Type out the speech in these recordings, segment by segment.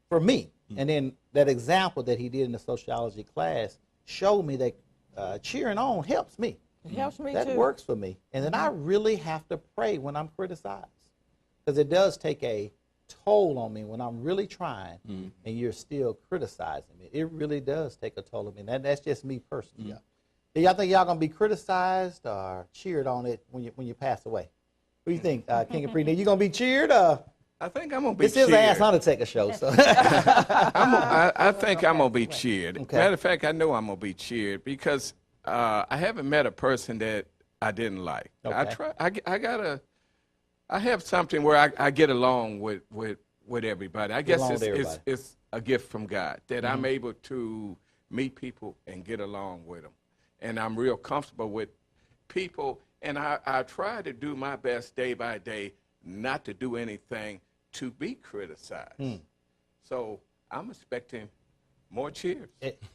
for me. And then that example that he did in the sociology class showed me that cheering on helps me. It helps me That too. works for me. And then I really have to pray when I'm criticized, because it does take a toll on me when I'm really trying and you're still criticizing me. It really does take a toll on me. That's just me personally. Do y'all think y'all gonna be criticized or cheered on it when you pass away? What do you think, King of Preneed? You gonna be cheered? I think I'm gonna be This cheered. is an Ask Undertaker show, so. I think I'm gonna be cheered. Okay. Matter of fact, I know I'm gonna be cheered because I haven't met a person that I didn't like. Okay. I have something where I get along with everybody. I guess along with everybody. it's a gift from God that I'm able to meet people and get along with them, and I'm real comfortable with people. And I try to do my best day by day not to do anything to be criticized. So I'm expecting more cheers.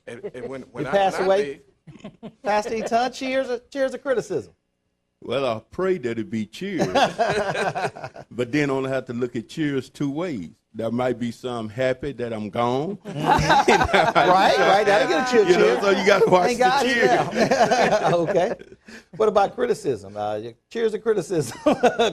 And when You I pass away? leave, Pastor Eaton, cheers or criticism? Well, I pray that it be cheers, but then only have to look at cheers two ways. There might be some happy that I'm gone. Right. That'll get a cheer. You know, so you got to watch the cheers. Okay. What about criticism? Cheers or criticism,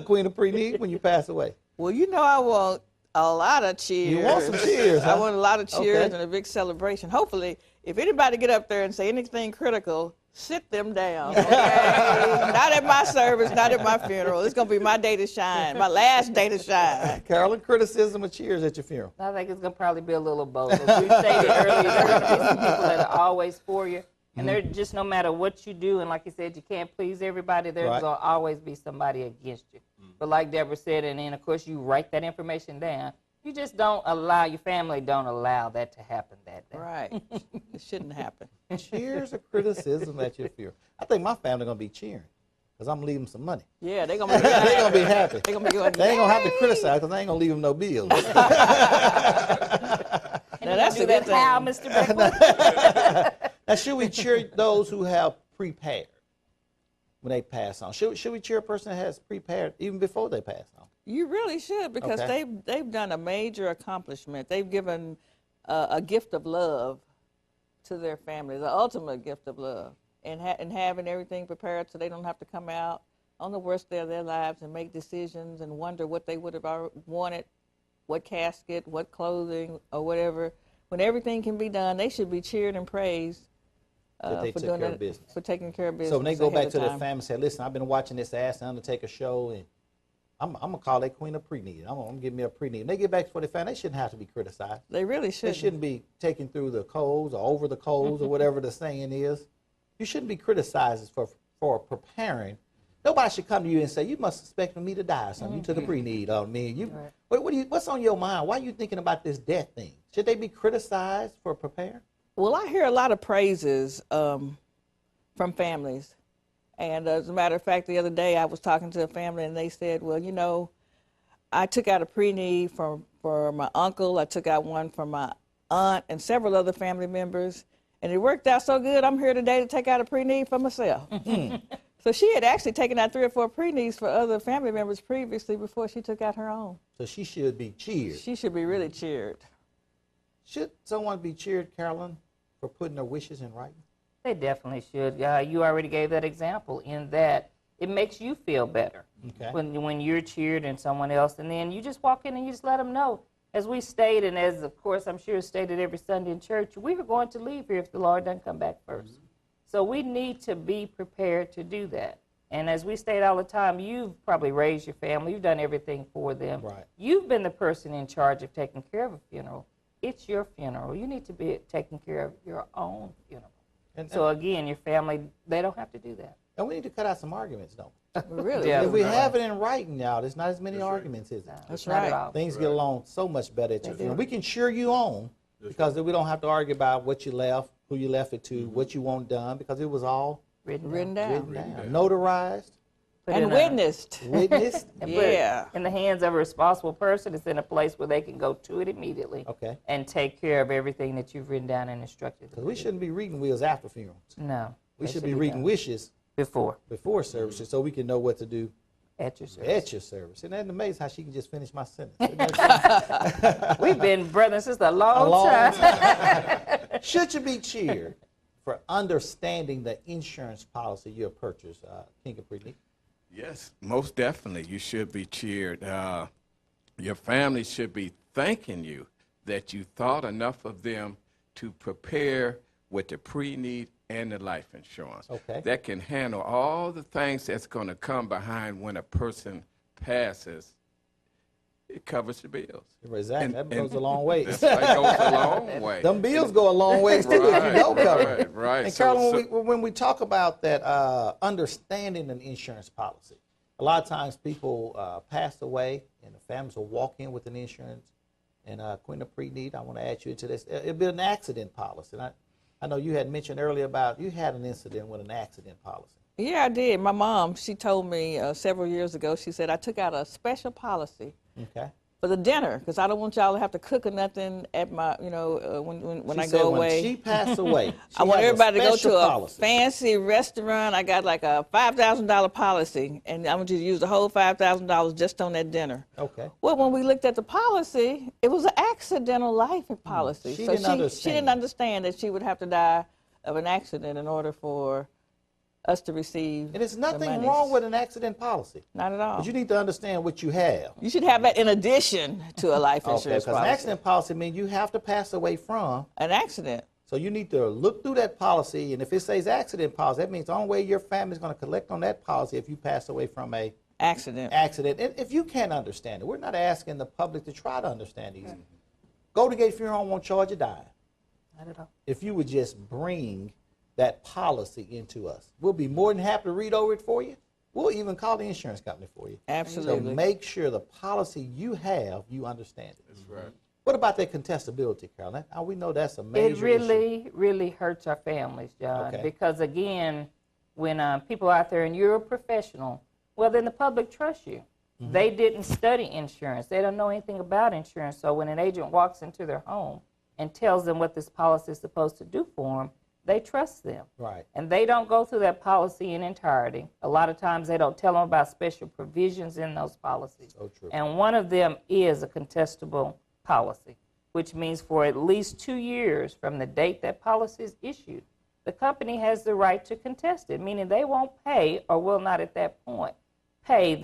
Queen of Preneed, when you pass away? Well, you know I want a lot of cheers. You want some cheers, huh? I want a lot of cheers Okay. and a big celebration. Hopefully, if anybody get up there and say anything critical, sit them down. Okay? Not at my service, not at my funeral. It's going to be my day to shine, my last day to shine. Carolyn, criticism or cheers at your funeral? I think it's going to probably be a little of both. As we stated earlier, there are some people that are always for you. And they're just, no matter what you do, and like you said, you can't please everybody, there's Right. going to always be somebody against you. But like Deborah said, and then of course you write that information down, you just don't allow, your family don't allow that to happen that day. Right. It shouldn't happen. Cheers or criticism at your funeral? I think my family going to be cheering, because I'm leaving some money. Yeah, they're going to be They're going to be happy. They're going to be going, They ain't going to have to criticize, because I ain't going to leave them no bills. And Now, that's do a that good how, thing. Mr. Beckwood? Now, should we cheer those who have prepared when they pass on? Should we cheer a person that has prepared even before they pass on? You really should, because Okay. they've done a major accomplishment. They've given a gift of love to their family, the ultimate gift of love, and having everything prepared so they don't have to come out on the worst day of their lives and make decisions and wonder what they would have wanted, what casket, what clothing, or whatever. When everything can be done, they should be cheered and praised That they for took doing care of that, business. for taking care of business. So when they go ahead back of to their time. family and say, listen, I've been watching this Ask the Undertaker show, and I'm going to call that Queen of Preneed. I'm going to give me a Preneed. When they get back to their family, they shouldn't have to be criticized. They really They should. shouldn't be taken through the coals or over the coals or whatever the saying is. You shouldn't be criticized for preparing. Nobody should come to you and say, you must expect me to die or something. You took a Preneed on me. What's on your mind? Why are you thinking about this death thing? Should they be criticized for preparing? Well, I hear a lot of praises from families. And as a matter of fact, the other day I was talking to a family and they said, well, you know, I took out a pre-need for my uncle. I took out one for my aunt and several other family members. And it worked out so good, I'm here today to take out a pre-need for myself. So she had actually taken out 3 or 4 pre-needs for other family members previously before she took out her own. So she should be cheered. She should be really cheered. Should someone be cheered, Carolyn, for putting their wishes in writing? They definitely should. You already gave that example in that it makes you feel better Okay. when you're cheered and someone else, and then you just walk in and you just let them know. As we stated, and as of course I'm sure stated every Sunday in church, we are going to leave here if the Lord doesn't come back first. So we need to be prepared to do that. And as we state all the time, you've probably raised your family, you've done everything for them. Right. You've been the person in charge of taking care of a funeral. It's your funeral. You need to be taking care of your own funeral. So again, your family, they don't have to do that. And we need to cut out some arguments, though. Really. Yeah. If we have it in writing now, there's not as many arguments, is it? That's Not at right. all. Things get along so much better at your funeral. We can cheer you on because then we don't have to argue about what you left, who you left it to, what you want done, because it was all Written down. written down, notarized, Put And in a- witnessed. witnessed. and put it Yeah. in the hands of a responsible person. It's in a place where they can go to it immediately Okay. and take care of everything that you've written down and instructed Because them we to do. shouldn't be reading wills after funerals. No. We they should be reading done wishes before. before services so we can know what to do At your service. At your service. Isn't that amazing how she can just finish my sentence? Isn't that We've been brothers and sisters a a long long time. time? Should you be cheered for understanding the insurance policy you have purchased, King Capri? Yes, most definitely. You should be cheered. Your family should be thanking you that you thought enough of them to prepare with the pre-need and the life insurance. Okay. That can handle all the things that's going to come behind when a person passes. It covers the bills. Exactly. That And- goes a long way. That goes a long way. Them bills go a long ways too if you Right, don't cover it. right. And So- Carolyn, so- when we talk about that understanding an insurance policy, a lot of times people pass away and the families will walk in with an insurance. And Queen of Pre-Need, I want to add you into this. It'll be an accident policy. And I know you had mentioned earlier about you had an incident with an accident policy. Yeah, I did. My mom, she told me several years ago, she said, I took out a special policy Okay. for the dinner because I don't want y'all to have to cook or nothing at my, when She I said go when away. she passed away, I want she has everybody to go special to a policy. fancy restaurant. I got like a $5,000 policy, and I want you to use the whole $5,000 just on that dinner. Okay. Well, when we looked at the policy, it was an accidental life policy. She so didn't she understand. didn't understand that she would have to die of an accident in order for us to receive. And there's the nothing monies. wrong with an accident policy. Not at all. But you need to understand what you have. You should have that in addition to a life Okay, insurance because an policy. accident policy means you have to pass away from. An accident. So you need to look through that policy, and if it says accident policy, that means the only way your family's going to collect on that policy if you pass away from a Accident. accident. And if you can't understand it, we're not asking the public to try to understand these. Golden Gate Funeral Home won't charge a dime. Not at all. If you would just bring that policy into us, we'll be more than happy to read over it for you. We'll even call the insurance company for you. Absolutely. So make sure the policy you have, you understand it. That's right. What about that contestability, Carolyn? Now, we know that's a major It issue. really hurts our families, John, Okay. because again, when people out there and you're a professional, well, then the public trusts you. Mm-hmm. They didn't study insurance. They don't know anything about insurance. So when an agent walks into their home and tells them what this policy is supposed to do for them, they trust them. Right. And they don't go through that policy in entirety. A lot of times they don't tell them about special provisions in those policies. So true. And one of them is a contestable policy, which means for at least 2 years from the date that policy is issued, the company has the right to contest it, meaning they won't pay or will not at that point pay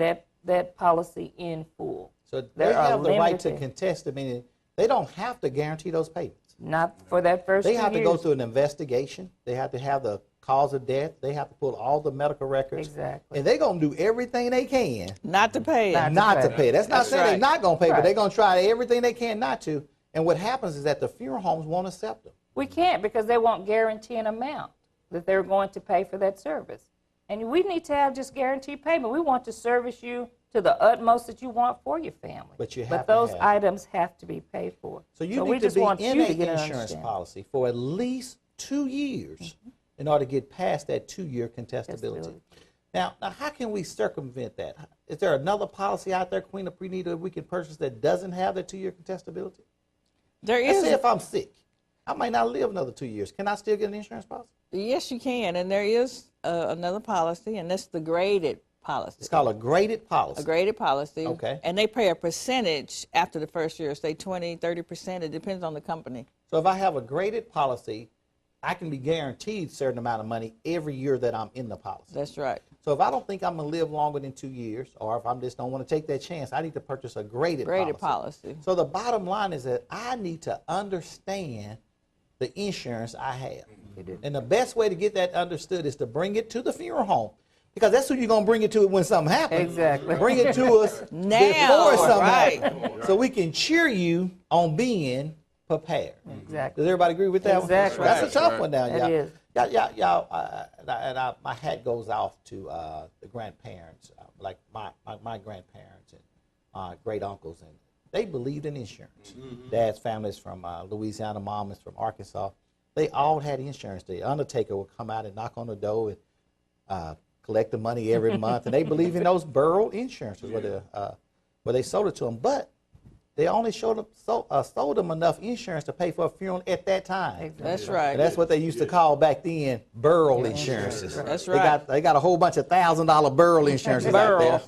that policy in full. So they There are have the right to limited- contest it, meaning they don't have to guarantee those payments. Not for that first They 2 have to years. go through an investigation. They have to have the cause of death. They have to pull all the medical records. Exactly. And they're going to do everything they can Not to pay it. Not not to pay. That's not That's saying right. they're not going to pay, but Right. they're going to try everything they can not to. And what happens is that the funeral homes won't accept them. We can't because they won't guarantee an amount that they're going to pay for that service. And we need to have just guaranteed payment. We want to service you to the utmost that you want for your family. But you have to those have- items have to be paid for. So you we need to just be want in you an to get an insurance understanding. policy for at least 2 years in order to get past that 2-year contestability. Contestability. Now, how can we circumvent that? Is there another policy out there, Queen of Pre-Need, that we can purchase that doesn't have that 2-year contestability? There Let's is. say if I'm sick, I might not live another 2 years. Can I still get an insurance policy? Yes, you can. And there is another policy, and that's the graded policy. It's called a graded policy. A graded policy. Okay. And they pay a percentage after the first year, say 20, 30%. It depends on the company. So if I have a graded policy, I can be guaranteed a certain amount of money every year that I'm in the policy. That's right. So if I don't think I'm going to live longer than 2 years, or if I just don't want to take that chance, I need to purchase a graded Policy. So the bottom line is that I need to understand the insurance I have. And the best way to get that understood is to bring it to the funeral home. Because that's who you're going to bring it to when something happens. Exactly. Bring it to us Now, before something right. happens. So we can cheer you on being prepared. Exactly. Does everybody agree with that Exactly. one? That's a That's tough right. one now, It y'all. is. Y'all, my hat goes off to the grandparents, like my grandparents and great uncles, and they believed in insurance. Dad's family is from Louisiana, mom is from Arkansas. They all had insurance. The undertaker would come out and knock on the door and collect the money every month, and they believe in those borough insurances where they sold it to them. But they only sold them enough insurance to pay for a funeral at that time. That's right. And that's what they used to call back then burial insurances. That's right. They got a whole bunch of $1,000 burial insurances out there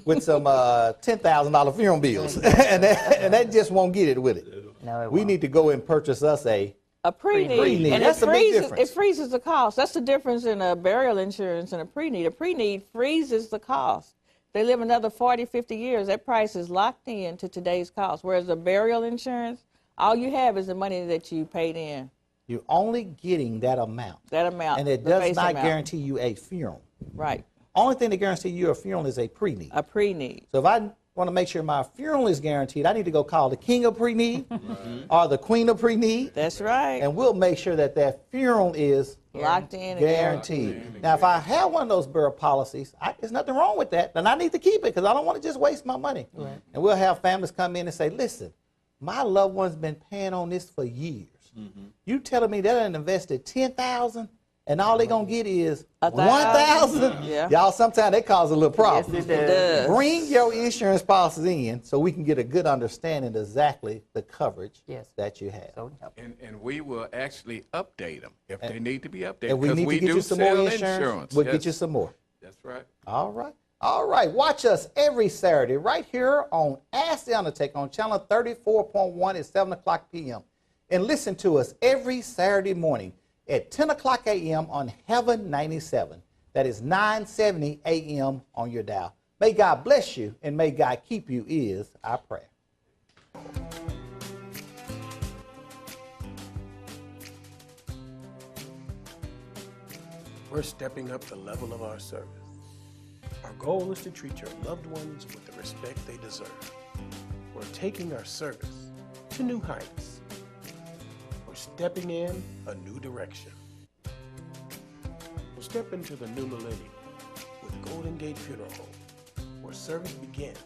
with some $10,000 funeral bills, and that just won't get it with it. No, it We won't. need to go and purchase us a pre-need. Pre-need. And That's it a big freezes, difference. it freezes the cost. That's the difference in a burial insurance and a pre-need. A pre-need freezes the cost. They live another 40, 50 years. That price is locked in to today's cost. Whereas a burial insurance, all you have is the money that you paid in. You're only getting that amount. That amount. And it the does face not amount. guarantee you a funeral. Right. Only thing that guarantees you a funeral is a pre-need. A pre-need. So if I want to make sure my funeral is guaranteed, I need to go call the king of pre-need or the queen of pre-need, That's right. and we'll make sure that that funeral is Locked in and guaranteed. Now, if I have one of those burial policies, there's nothing wrong with that, and I need to keep it because I don't want to just waste my money. And we'll have families come in and say, listen, my loved one's been paying on this for years. You telling me they done invested $10,000 and all they gonna get is $1,000? Yeah. Y'all, sometimes that causes a little problem. Yes, it It does. does. Bring your insurance policies in so we can get a good understanding of exactly the coverage Yes. that you have. So, no. And we will actually update them if they need to be updated. And we need to because get do you some more sell insurance. We'll Yes, get you some more. That's right. All right. All right. Watch us every Saturday right here on Ask the Undertaker on channel 34.1 at 7 o'clock p.m. And listen to us every Saturday morning at 10 o'clock a.m. on Heaven 97. That is 970 a.m. on your dial. May God bless you and may God keep you is our prayer. We're stepping up the level of our service. Our goal is to treat your loved ones with the respect they deserve. We're taking our service to new heights. We're stepping in a new direction. We'll step into the new millennium with Golden Gate Funeral Home, where service begins